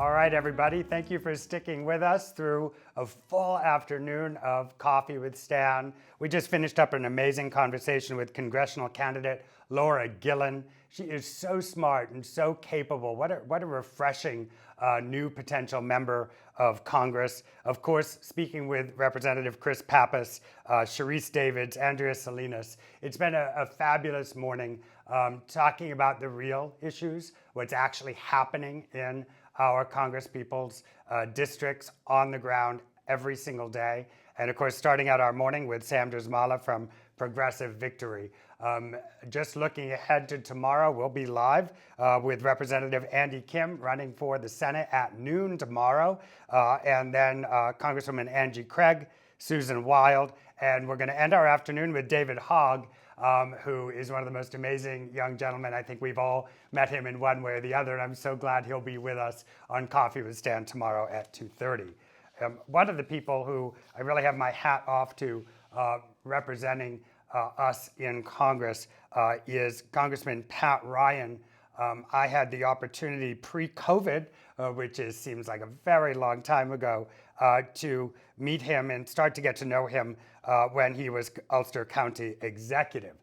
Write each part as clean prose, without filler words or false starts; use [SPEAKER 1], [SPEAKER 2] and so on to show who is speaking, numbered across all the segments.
[SPEAKER 1] All right, everybody, thank you for sticking with us through a full afternoon of Coffee with Stan. We just finished up an amazing conversation with congressional candidate Laura Gillen. She is so smart and so capable. What a refreshing new potential member of Congress. Of course, speaking with Representative Chris Pappas, Sharice Davids, Andrea Salinas. It's been a fabulous morning talking about the real issues, what's actually happening in our Congresspeople's districts on the ground every single day. And of course, starting out our morning with Sam Drzmala from Progressive Victory. Just looking ahead to tomorrow, we'll be live with Representative Andy Kim running for the Senate at noon tomorrow. And then Congresswoman Angie Craig, Susan Wild. And we're going to end our afternoon with David Hogg, who is one of the most amazing young gentlemen. I think we've all met him in one way or the other, and I'm so glad he'll be with us on Coffee with Stan tomorrow at 2:30. One of the people who I really have my hat off to representing us in Congress is Congressman Pat Ryan. I had the opportunity pre-COVID, which seems like a very long time ago, to meet him and start to get to know him when he was Ulster County Executive.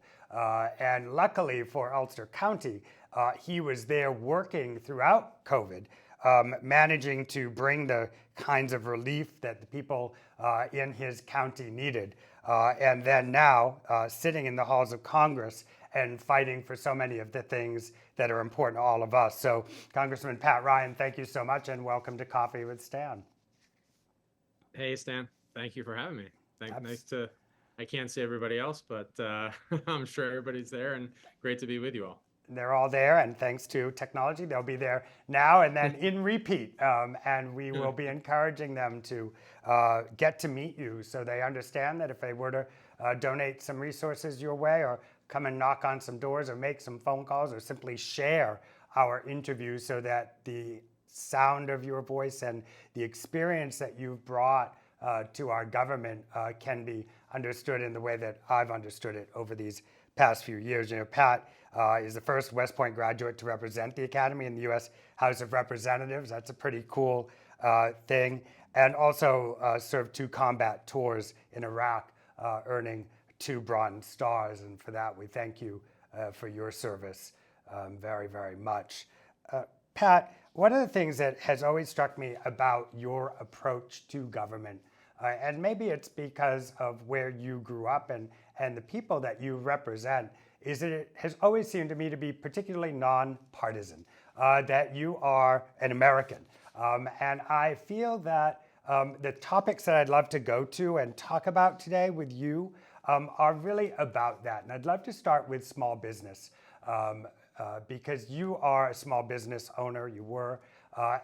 [SPEAKER 1] And luckily for Ulster County, he was there working throughout COVID, managing to bring the kinds of relief that the people in his county needed. And then now sitting in the halls of Congress and fighting for so many of the things that are important to all of us. So Congressman Pat Ryan, thank you so much and welcome to Coffee with Stan.
[SPEAKER 2] Hey, Stan. Thank you for having me. I can't see everybody else, but I'm sure everybody's there and great to be with you all.
[SPEAKER 1] They're all there, and thanks to technology, they'll be there now and then in repeat. And we will be encouraging them to get to meet you so they understand that if they were to donate some resources your way or come and knock on some doors or make some phone calls or simply share our interviews so that the sound of your voice and the experience that you've brought to our government can be understood in the way that I've understood it over these past few years. You know, Pat is the first West Point graduate to represent the Academy in the U.S. House of Representatives. That's a pretty cool thing. And also served 2 combat tours in Iraq, earning 2 Bronze Stars. And for that, we thank you for your service very, very much. Pat, one of the things that has always struck me about your approach to government, and maybe it's because of where you grew up and the people that you represent, is that it has always seemed to me to be particularly nonpartisan, that you are an American. And I feel that the topics that I'd love to go to and talk about today with you are really about that. And I'd love to start with small business. Because you are a small business owner, you were,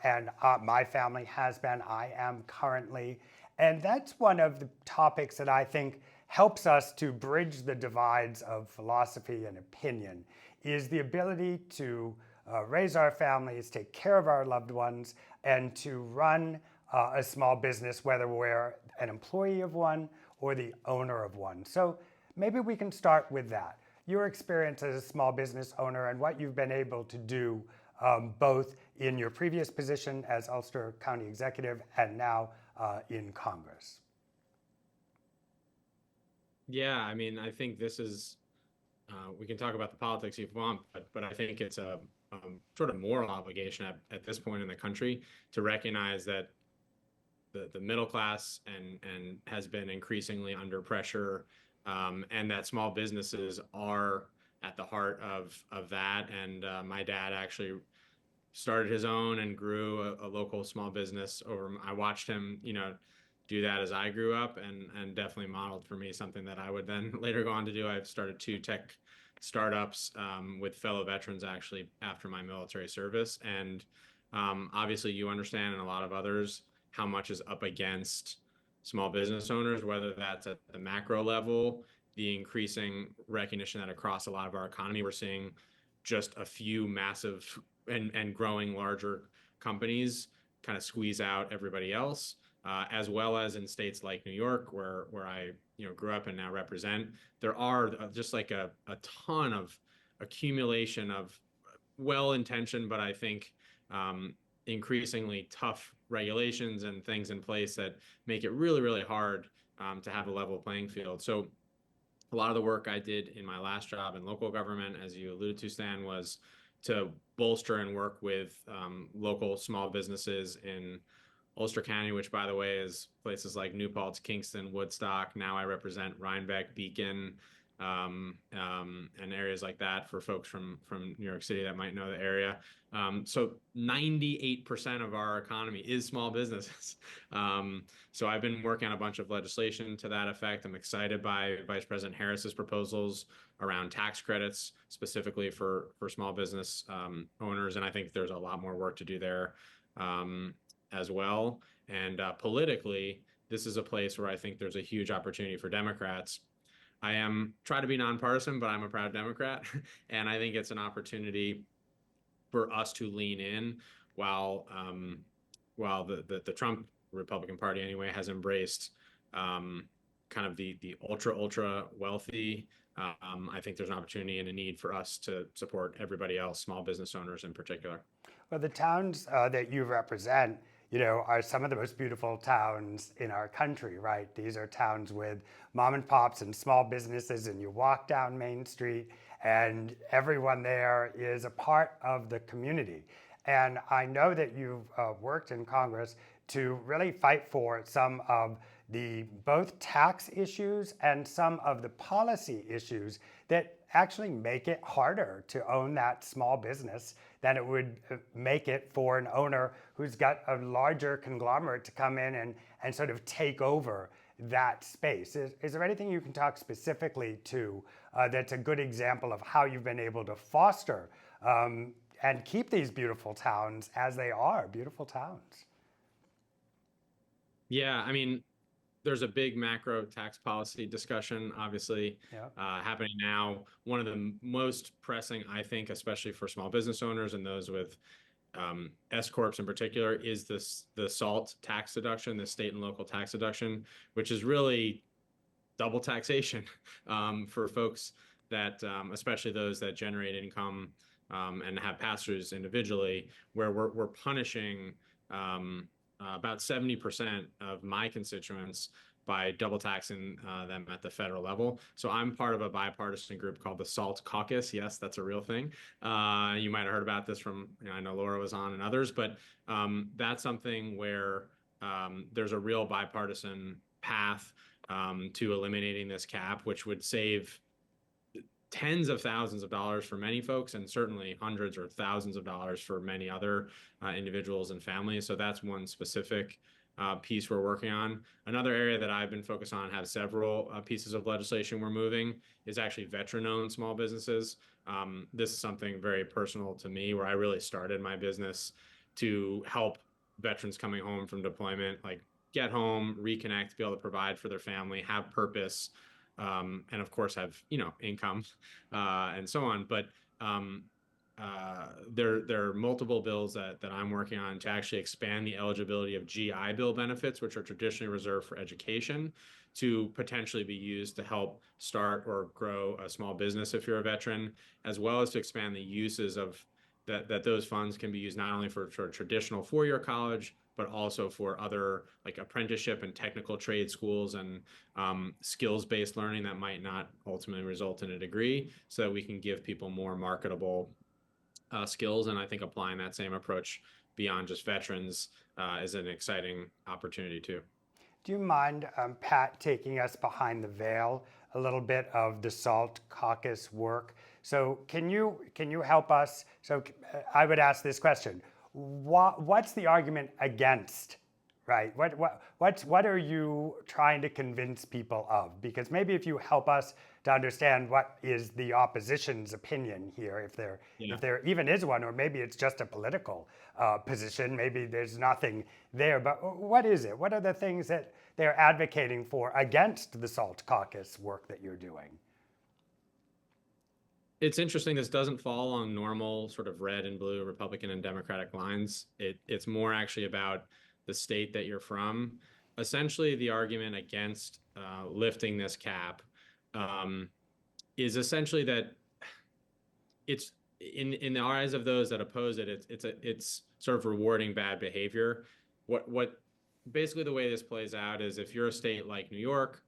[SPEAKER 1] and my family has been, I am currently. And that's one of the topics that I think helps us to bridge the divides of philosophy and opinion, is the ability to raise our families, take care of our loved ones, and to run a small business, whether we're an employee of one or the owner of one. So maybe we can start with that. Your experience as a small business owner and what you've been able to do both in your previous position as Ulster County Executive and now in Congress.
[SPEAKER 2] Yeah, I mean, I think this is, we can talk about the politics if you want, but I think it's a sort of moral obligation at this point in the country to recognize that the middle class and has been increasingly under pressure. And that small businesses are at the heart of that. And my dad actually started his own and grew a local small business I watched him, do that as I grew up and definitely modeled for me something that I would then later go on to do. I've started 2 tech startups with fellow veterans actually after my military service. And obviously you understand, and a lot of others, how much is up against small business owners, whether that's at the macro level, the increasing recognition that across a lot of our economy, we're seeing just a few massive and growing larger companies kind of squeeze out everybody else, as well as in states like New York, where I grew up and now represent. There are just like a ton of accumulation of well-intentioned, but I think increasingly tough regulations and things in place that make it really, really hard to have a level playing field. So a lot of the work I did in my last job in local government, as you alluded to, Stan, was to bolster and work with local small businesses in Ulster County, which, by the way, is places like New Paltz, Kingston, Woodstock. Now I represent Rhinebeck, Beacon, and areas like that for folks from New York City that might know the area. So 98% of our economy is small businesses. So I've been working on a bunch of legislation to that effect. I'm excited by Vice President Harris's proposals around tax credits, specifically for small business owners. And I think there's a lot more work to do there as well. And politically, this is a place where I think there's a huge opportunity for Democrats. I try to be nonpartisan, but I'm a proud Democrat. And I think it's an opportunity for us to lean in while the Trump Republican Party anyway has embraced kind of the ultra wealthy. I think there's an opportunity and a need for us to support everybody else, small business owners in particular.
[SPEAKER 1] Well, the towns that you represent, are some of the most beautiful towns in our country, right? These are towns with mom and pops and small businesses, and you walk down Main Street and everyone there is a part of the community. And I know that you've worked in Congress to really fight for some of the both tax issues and some of the policy issues that actually make it harder to own that small business than it would make it for an owner who's got a larger conglomerate to come in and sort of take over that space. Is there anything you can talk specifically to that's a good example of how you've been able to foster and keep these beautiful towns as they are, beautiful towns?
[SPEAKER 2] Yeah, I mean, there's a big macro tax policy discussion, obviously, happening now. One of the most pressing, I think, especially for small business owners and those with S corps in particular, is the SALT tax deduction, the state and local tax deduction, which is really double taxation for folks that, especially those that generate income and have pass-throughs individually, where we're punishing about 70% of my constituents by double taxing them at the federal level. So I'm part of a bipartisan group called the SALT Caucus. Yes, that's a real thing. You might have heard about this from, I know Laura was on and others, but that's something where there's a real bipartisan path to eliminating this cap, which would save tens of thousands of dollars for many folks, and certainly hundreds or thousands of dollars for many other individuals and families. So that's one specific piece we're working on. Another area that I've been focused on, have several pieces of legislation we're moving, is actually veteran-owned small businesses. This is something very personal to me, where I really started my business to help veterans coming home from deployment, like get home, reconnect, be able to provide for their family, have purpose, and of course have income and so on. But there are multiple bills that I'm working on to actually expand the eligibility of GI Bill benefits, which are traditionally reserved for education, to potentially be used to help start or grow a small business if you're a veteran, as well as to expand the uses of that those funds can be used not only for traditional four-year college, but also for other like apprenticeship and technical trade schools and skills-based learning that might not ultimately result in a degree, so that we can give people more marketable skills. And I think applying that same approach beyond just veterans is an exciting opportunity too.
[SPEAKER 1] Do you mind, Pat, taking us behind the veil a little bit of the SALT Caucus work? So can you help us? So I would ask this question. What's the argument against, right? What are you trying to convince people of? Because maybe if you help us to understand what is the opposition's opinion here, if there even is one, or maybe it's just a political position, maybe there's nothing there, but what is it? What are the things that they're advocating for against the SALT Caucus work that you're doing?
[SPEAKER 2] It's interesting. This doesn't fall on normal sort of red and blue Republican and Democratic lines. It's more actually about the state that you're from. Essentially, the argument against lifting this cap is essentially that in the eyes of those that oppose it, it's sort of rewarding bad behavior. What basically the way this plays out is if you're a state like New York,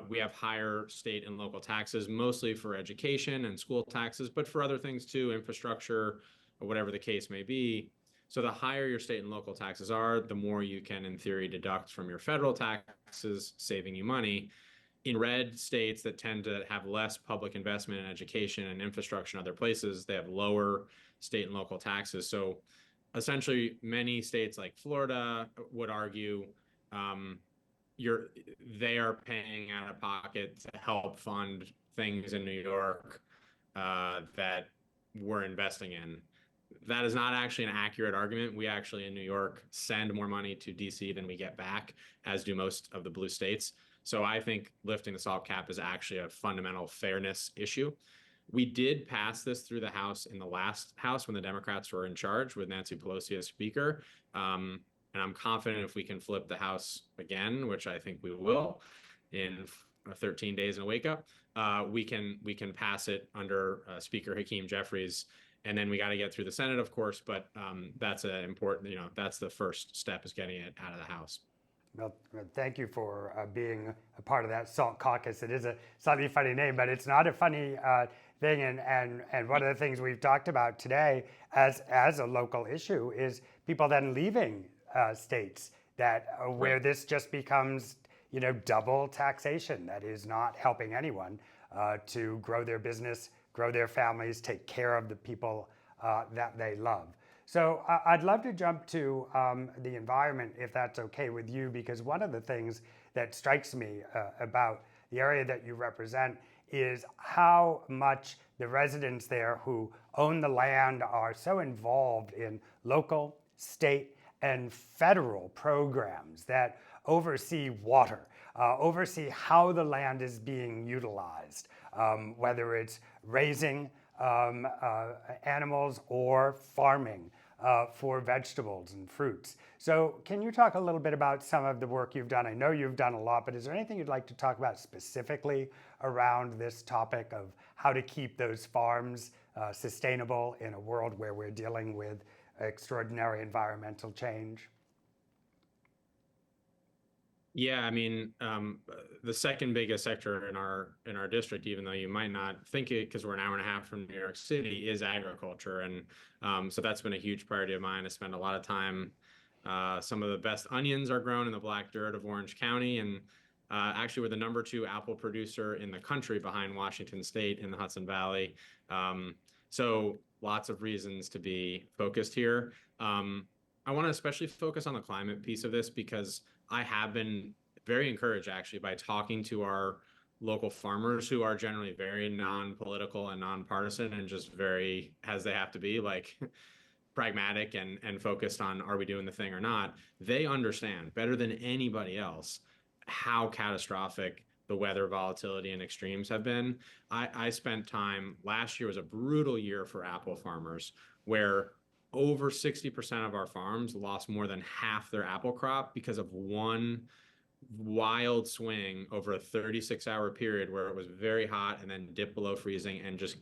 [SPEAKER 2] we have higher state and local taxes, mostly for education and school taxes, but for other things too, infrastructure or whatever the case may be. So the higher your state and local taxes are, the more you can, in theory, deduct from your federal taxes, saving you money. In red states that tend to have less public investment in education and infrastructure in other places, they have lower state and local taxes. So essentially, many states like Florida would argue they are paying out of pocket to help fund things in New York that we're investing in. That is not actually an accurate argument. We actually in New York send more money to DC than we get back, as do most of the blue states. So I think lifting the SALT cap is actually a fundamental fairness issue. We did pass this through the House in the last House when the Democrats were in charge with Nancy Pelosi as Speaker. And I'm confident if we can flip the House again, which I think we will in 13 days in a wake up, we can pass it under Speaker Hakeem Jeffries. And then we got to get through the Senate, of course, but that's an important, that's the first step, is getting it out of the House.
[SPEAKER 1] Well, thank you for being a part of that SALT caucus. It is a slightly funny name, but it's not a funny thing. And one of the things we've talked about today as a local issue is people then leaving states that where this just becomes, double taxation that is not helping anyone to grow their business, grow their families, take care of the people that they love. So I'd love to jump to the environment, if that's okay with you, because one of the things that strikes me about the area that you represent is how much the residents there who own the land are so involved in local, state, and federal programs that oversee water, oversee how the land is being utilized, whether it's raising animals or farming for vegetables and fruits. So can you talk a little bit about some of the work you've done? I know you've done a lot, but is there anything you'd like to talk about specifically around this topic of how to keep those farms sustainable in a world where we're dealing with extraordinary environmental change?
[SPEAKER 2] Yeah, I mean, the second biggest sector in our district, even though you might not think it because we're an hour and a half from New York City, is agriculture, and so that's been a huge priority of mine. I spend a lot of time. Some of the best onions are grown in the black dirt of Orange County, and actually we're the #2 apple producer in the country, behind Washington State in the Hudson Valley. So lots of reasons to be focused here. I want to especially focus on the climate piece of this because I have been very encouraged actually by talking to our local farmers, who are generally very non-political and nonpartisan and just very, as they have to be, like pragmatic and focused on, are we doing the thing or not? They understand better than anybody else how catastrophic the weather volatility and extremes have been. I spent time, last year was a brutal year for apple farmers, where over 60% of our farms lost more than half their apple crop because of one wild swing over a 36-hour period where it was very hot and then dipped below freezing and just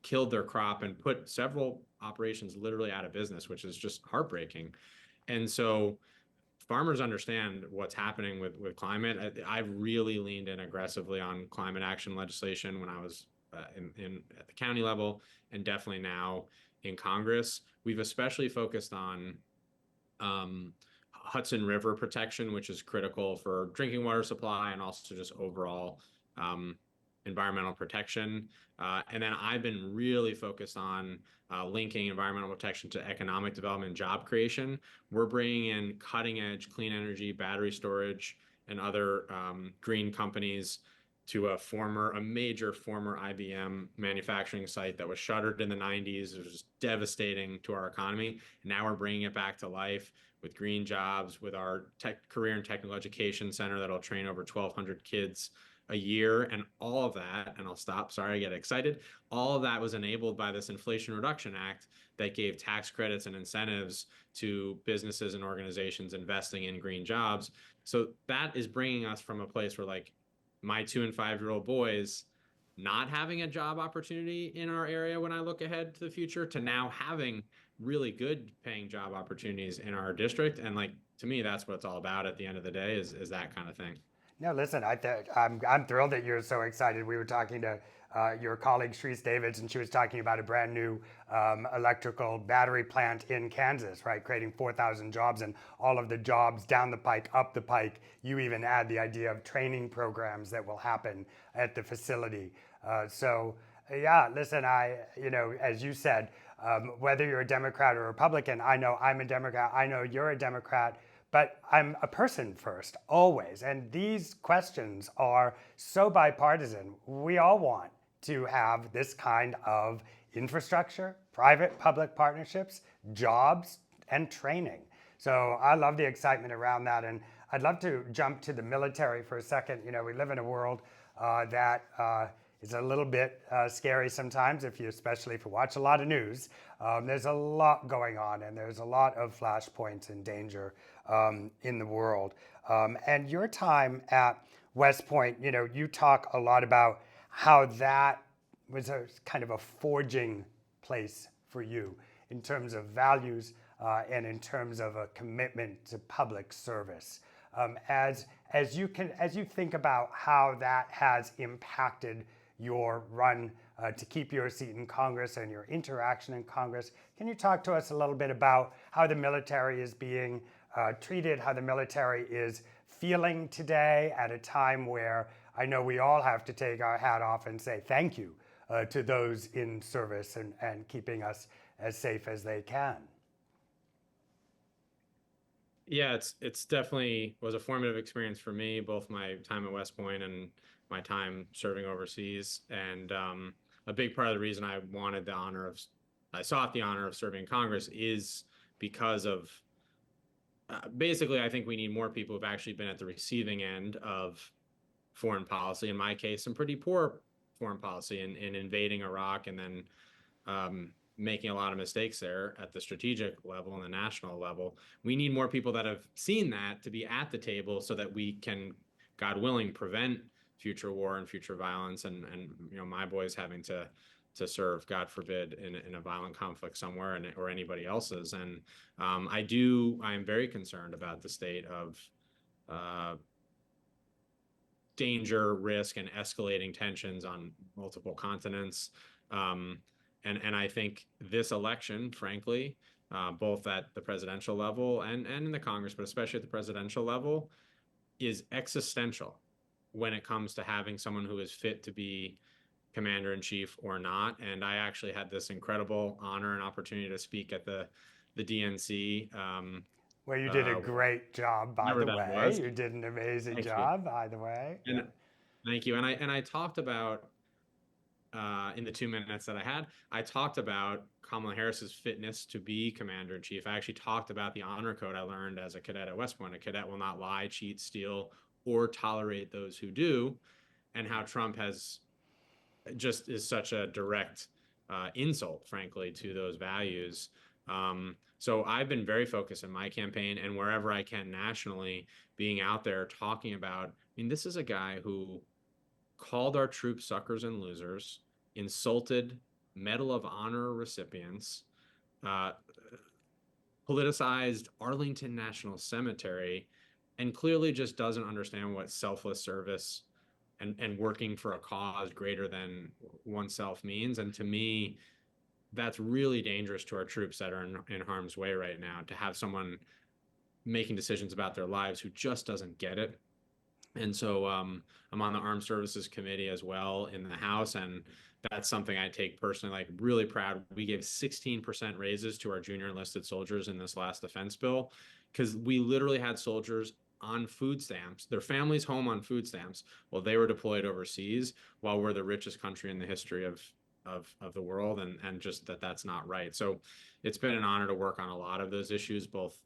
[SPEAKER 2] killed their crop and put several operations literally out of business, which is just heartbreaking. And so farmers understand what's happening with climate. I've really leaned in aggressively on climate action legislation when I was at the county level, and definitely now in Congress. We've especially focused on Hudson River protection, which is critical for drinking water supply and also just overall environmental protection. And then I've been really focused on linking environmental protection to economic development and job creation. We're bringing in cutting edge clean energy, battery storage, and other green companies to a major former IBM manufacturing site that was shuttered in the 90s. It was just devastating to our economy. And now we're bringing it back to life with green jobs, with our career and technical education center that'll train over 1,200 kids a year. And all of that, and I'll stop, sorry, I get excited. All of that was enabled by this Inflation Reduction Act that gave tax credits and incentives to businesses and organizations investing in green jobs. So that is bringing us from a place where, like, my 2- and 5-year-old boys not having a job opportunity in our area when I look ahead to the future to now having really good paying job opportunities in our district. And like, to me, that's what it's all about at the end of the day is that kind of thing.
[SPEAKER 1] No, listen, I'm thrilled that you're so excited. We were talking to your colleague, Shreese Davids, and she was talking about a brand new electrical battery plant in Kansas, right? Creating 4,000 jobs and all of the jobs down the pike, up the pike. You even add the idea of training programs that will happen at the facility. Yeah, listen, as you said, whether you're a Democrat or Republican, I know I'm a Democrat, I know you're a Democrat, but I'm a person first, always. And these questions are so bipartisan. We all want to have this kind of infrastructure, private public partnerships, jobs, and training. So I love the excitement around that. And I'd love to jump to the military for a second. You know, we live in a world that is a little bit scary sometimes, especially if you watch a lot of news. There's a lot going on, and there's a lot of flashpoints and danger in the world. And your time at West Point, you know, you talk a lot about how that was a kind of a forging place for you in terms of values and in terms of a commitment to public service. As you think about how that has impacted your run to keep your seat in Congress and your interaction in Congress, can you talk to us a little bit about how the military is being treated, how the military is feeling today at a time where I know we all have to take our hat off and say thank you to those in service and keeping us as safe as they can?
[SPEAKER 2] Yeah, it's definitely was a formative experience for me, both my time at West Point and my time serving overseas. And a big part of the reason I sought the honor of serving in Congress is because of basically, I think we need more people who've actually been at the receiving end of foreign policy. In my case, some pretty poor foreign policy in invading Iraq and then making a lot of mistakes there at the strategic level and the national level. We need more people that have seen that to be at the table so that we can, God willing, prevent future war and future violence and you know, my boys having to serve, God forbid, in a violent conflict somewhere or anybody else's. And I'm very concerned about the state of danger, risk, and escalating tensions on multiple continents. And I think this election, frankly, both at the presidential level and in the Congress, but especially at the presidential level, is existential when it comes to having someone who is fit to be commander in chief or not. And I actually had this incredible honor and opportunity to speak at the DNC.
[SPEAKER 1] Well, you did a great job, by the way.
[SPEAKER 2] Was.
[SPEAKER 1] You did an amazing
[SPEAKER 2] Thank
[SPEAKER 1] job, by the way.
[SPEAKER 2] And thank you. And I talked about in the 2 minutes that I had, I talked about Kamala Harris's fitness to be commander in chief. I actually talked about the honor code I learned as a cadet at West Point. A cadet will not lie, cheat, steal, or tolerate those who do, and how Trump is such a direct insult, frankly, to those values. So I've been very focused in my campaign and wherever I can nationally, being out there talking about, I mean, this is a guy who called our troops suckers and losers, insulted Medal of Honor recipients, politicized Arlington National Cemetery, and clearly just doesn't understand what selfless service and working for a cause greater than oneself means. And to me, that's really dangerous to our troops that are in harm's way right now, to have someone making decisions about their lives who just doesn't get it. And so I'm on the Armed Services Committee as well in the House, and that's something I take personally, like, really proud. We gave 16% raises to our junior enlisted soldiers in this last defense bill, because we literally had soldiers on food stamps, their families home on food stamps, while they were deployed overseas, while we're the richest country in the history of the world, and just that's not right. So it's been an honor to work on a lot of those issues, both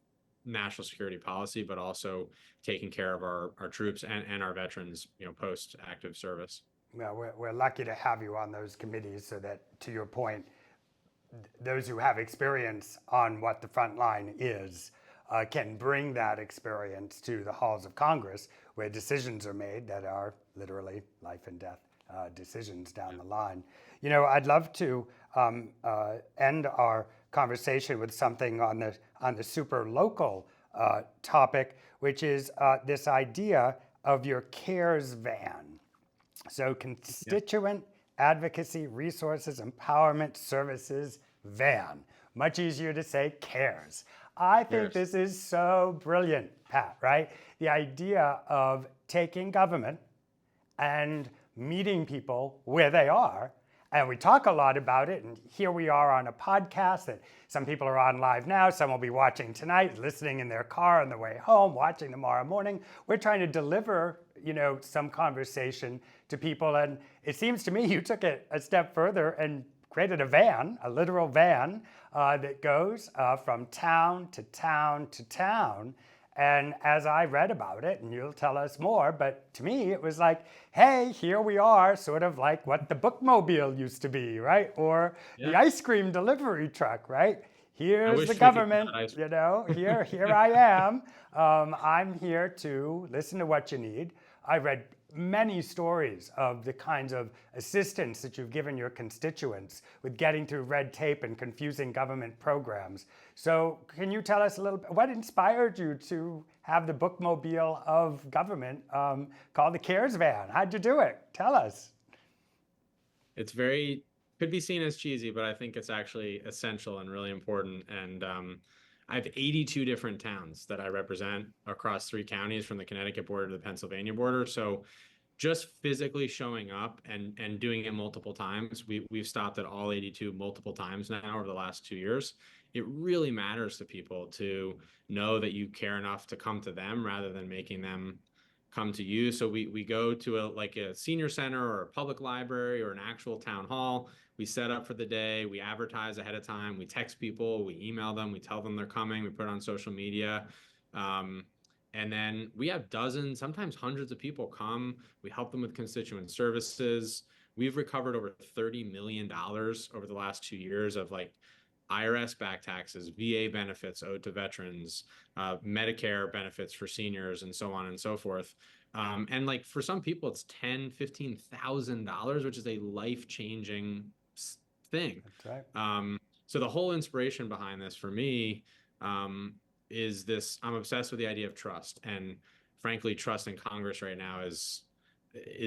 [SPEAKER 2] national security policy, but also taking care of our troops and our veterans, you know, post active service.
[SPEAKER 1] Well, we're lucky to have you on those committees so that, to your point, those who have experience on what the front line is can bring that experience to the halls of Congress, where decisions are made that are literally life and death. decisions down the line. I'd love to end our conversation with something on the super local topic, which is this idea of your CARES van. So constituent advocacy resources empowerment services van. Much easier to say CARES. I think this is so brilliant, Pat, right? The idea of taking government and meeting people where they are. And we talk a lot about it, and here we are on a podcast that some people are on live now, some will be watching tonight, listening in their car on the way home, watching tomorrow morning. We're trying to deliver, some conversation to people, and it seems to me you took it a step further and created a van, a literal van, that goes from town to town to town. And as I read about it, and you'll tell us more, but to me it was like, hey, here we are, sort of like what the bookmobile used to be, right? Or the ice cream delivery truck, right? Here's the government, here I am. I'm here to listen to what you need. I read many stories of the kinds of assistance that you've given your constituents with getting through red tape and confusing government programs. So can you tell us a little bit, what inspired you to have the bookmobile of government called the CARES van? How'd you do it? Tell us.
[SPEAKER 2] It's could be seen as cheesy, but I think it's actually essential and really important. And I have 82 different towns that I represent across 3 counties from the Connecticut border to the Pennsylvania border. So just physically showing up and doing it multiple times, we've stopped at all 82 multiple times now over the last 2 years. It really matters to people to know that you care enough to come to them rather than making them come to you. So we go to a senior center or a public library or an actual town hall. We set up for the day, we advertise ahead of time, we text people, we email them, we tell them they're coming, we put it on social media. And then we have dozens, sometimes hundreds of people come. We help them with constituent services. We've recovered over $30 million over the last 2 years of IRS back taxes, VA benefits owed to veterans, Medicare benefits for seniors, and so on and so forth. And for some people, it's $10,000, $15,000, which is a life-changing thing.
[SPEAKER 1] That's right.
[SPEAKER 2] So the whole inspiration behind this for me is this: I'm obsessed with the idea of trust, and frankly, trust in Congress right now is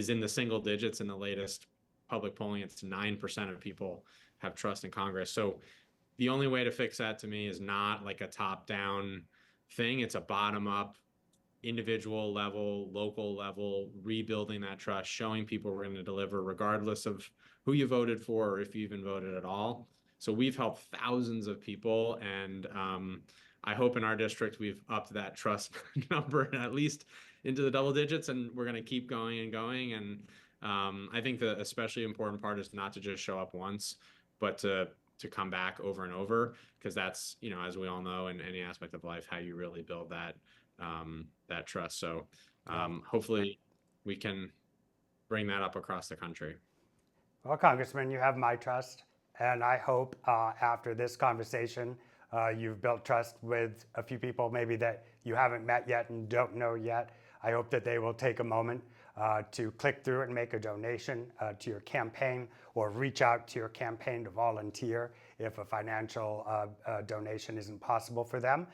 [SPEAKER 2] in the single digits. In the latest public polling, it's 9% of people have trust in Congress. So the only way to fix that to me is not like a top-down thing. It's a bottom-up, individual level, local level, rebuilding that trust, showing people we're going to deliver regardless of who you voted for or if you even voted at all. So we've helped thousands of people, and I hope in our district we've upped that trust number at least into the double digits, and we're going to keep going and going. And I think the especially important part is not to just show up once, but to come back over and over, because that's, as we all know, in any aspect of life, how you really build that trust. So hopefully we can bring that up across the country.
[SPEAKER 1] Well, Congressman, you have my trust, and I hope after this conversation, you've built trust with a few people maybe that you haven't met yet and don't know yet. I hope that they will take a moment to click through and make a donation to your campaign, or reach out to your campaign to volunteer if a financial donation isn't possible for them,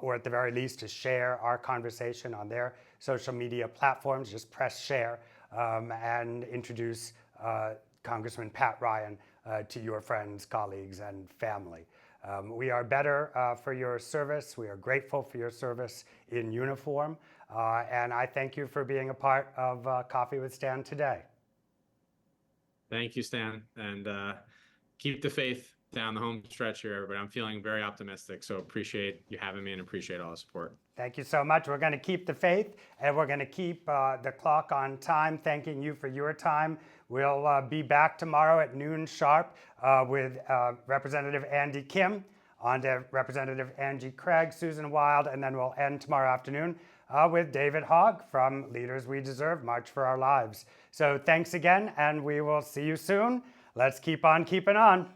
[SPEAKER 1] or at the very least to share our conversation on their social media platforms. Just press share and introduce Congressman Pat Ryan to your friends, colleagues, and family. We are better for your service. We are grateful for your service in uniform. And I thank you for being a part of Coffee with Stan today.
[SPEAKER 2] Thank you, Stan. And keep the faith down the home stretch here, everybody. I'm feeling very optimistic. So appreciate you having me and appreciate all the support.
[SPEAKER 1] Thank you so much. We're going to keep the faith, and we're going to keep the clock on time. Thanking you for your time. We'll be back tomorrow at noon sharp with Representative Andy Kim, on to Representative Angie Craig, Susan Wild, and then we'll end tomorrow afternoon with David Hogg from Leaders We Deserve, March for Our Lives. So thanks again, and we will see you soon. Let's keep on keeping on.